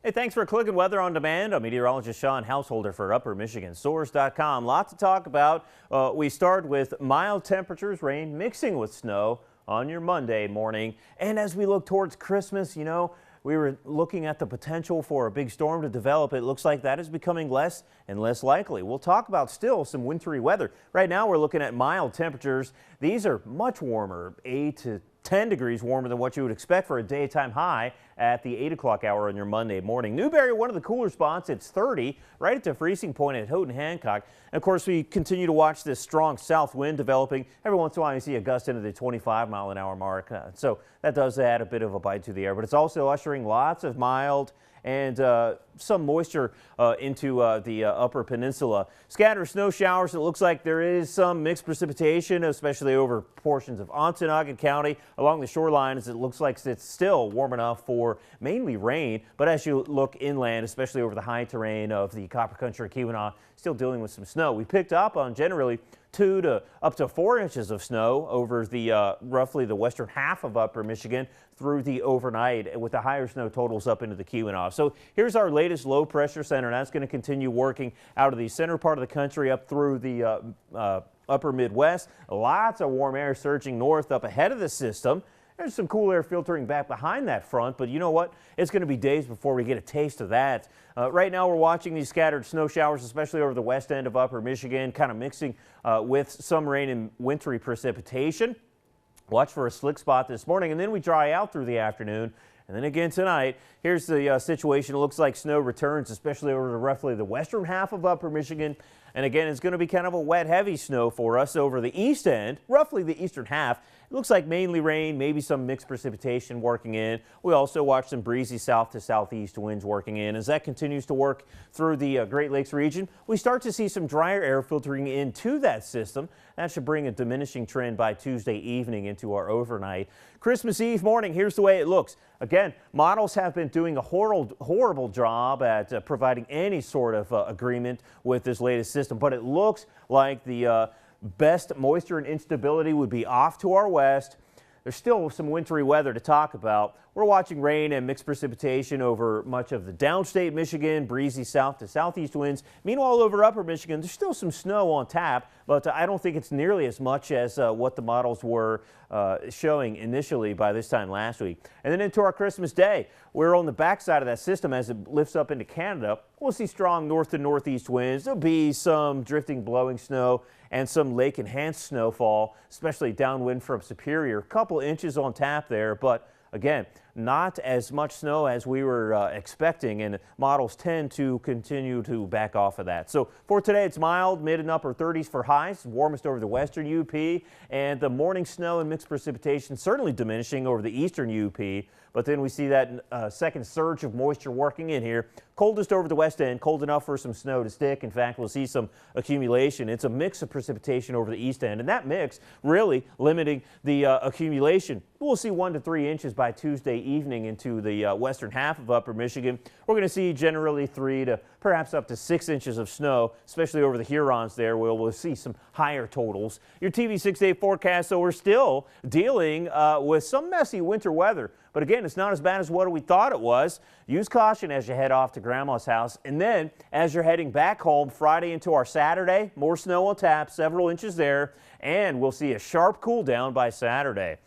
Hey, thanks for clicking Weather on Demand. I'm meteorologist Sean Householder for UpperMichiganSource.com. Lots to talk about. We start with mild temperatures, rain mixing with snow on your Monday morning. And as we look towards Christmas, we were looking at the potential for a big storm to develop. It looks like that is becoming less and less likely. We'll talk about still some wintry weather. Right now we're looking at mild temperatures. These are much warmer, 8 to 10 degrees warmer than what you would expect for a daytime high at the 8 o'clock hour on your Monday morning. Newberry, one of the cooler spots, it's 30, right at the freezing point at Houghton Hancock. And of course, we continue to watch this strong south wind developing. Every once in a while, you see a gust into the 25-mile-an-hour mark. So that does add a bit of a bite to the air, but it's also ushering lots of mild and some moisture into the upper peninsula. Scattered snow showers. It looks like there is some mixed precipitation, especially over portions of Ontonagon County. Along the shorelines, it looks like it's still warm enough for mainly rain, but as you look inland, especially over the high terrain of the Copper Country Keweenaw, still dealing with some snow. We picked up on generally 2 to up to 4 inches of snow over the roughly the western half of upper Michigan through the overnight, with the higher snow totals up into the Keweenaw. So here's our latest low pressure center. That's going to continue working out of the center part of the country up through the upper Midwest. Lots of warm air surging north up ahead of the system. There's some cool air filtering back behind that front, but you know what? It's going to be days before we get a taste of that. Right now we're watching these scattered snow showers, especially over the west end of upper Michigan, kind of mixing with some rain and wintry precipitation. Watch for a slick spot this morning, and then we dry out through the afternoon. And then again tonight, here's the situation. It looks like snow returns, especially over roughly the western half of upper Michigan. And again, it's going to be kind of a wet, heavy snow for us over the east end, roughly the eastern half. It looks like mainly rain, maybe some mixed precipitation working in. We also watch some breezy south to southeast winds working in. As that continues to work through the Great Lakes region, we start to see some drier air filtering into that system. That should bring a diminishing trend by Tuesday evening into our overnight. Christmas Eve morning, here's the way it looks. Again, models have been doing a horrible job at providing any sort of agreement with this latest system, but it looks like the best moisture and instability would be off to our west. There's still some wintry weather to talk about. We're watching rain and mixed precipitation over much of the downstate Michigan, breezy south to southeast winds. Meanwhile, over upper Michigan, there's still some snow on tap, but I don't think it's nearly as much as what the models were showing initially by this time last week. And then into our Christmas Day, we're on the backside of that system as it lifts up into Canada. We'll see strong north to northeast winds. There'll be some drifting, blowing snow and some lake-enhanced snowfall, especially downwind from Superior. A couple inches on tap there, but again, not as much snow as we were expecting, and models tend to continue to back off of that. So for today, it's mild, mid and upper 30s for highs, warmest over the western UP, and the morning snow and mixed precipitation certainly diminishing over the eastern UP. But then we see that second surge of moisture working in here. Coldest over the west end, cold enough for some snow to stick. In fact, we'll see some accumulation. It's a mix of precipitation over the east end, and that mix really limiting the accumulation. We'll see 1 to 3 inches by Tuesday evening into the western half of upper Michigan. We're going to see generally 3 to perhaps up to 6 inches of snow, especially over the Hurons there, where we'll see some higher totals. Your TV 6-day forecast, so we're still dealing with some messy winter weather. But again, it's not as bad as what we thought it was. Use caution as you head off to Grandma's house. And then as you're heading back home Friday into our Saturday, more snow on tap, several inches there, and we'll see a sharp cool down by Saturday.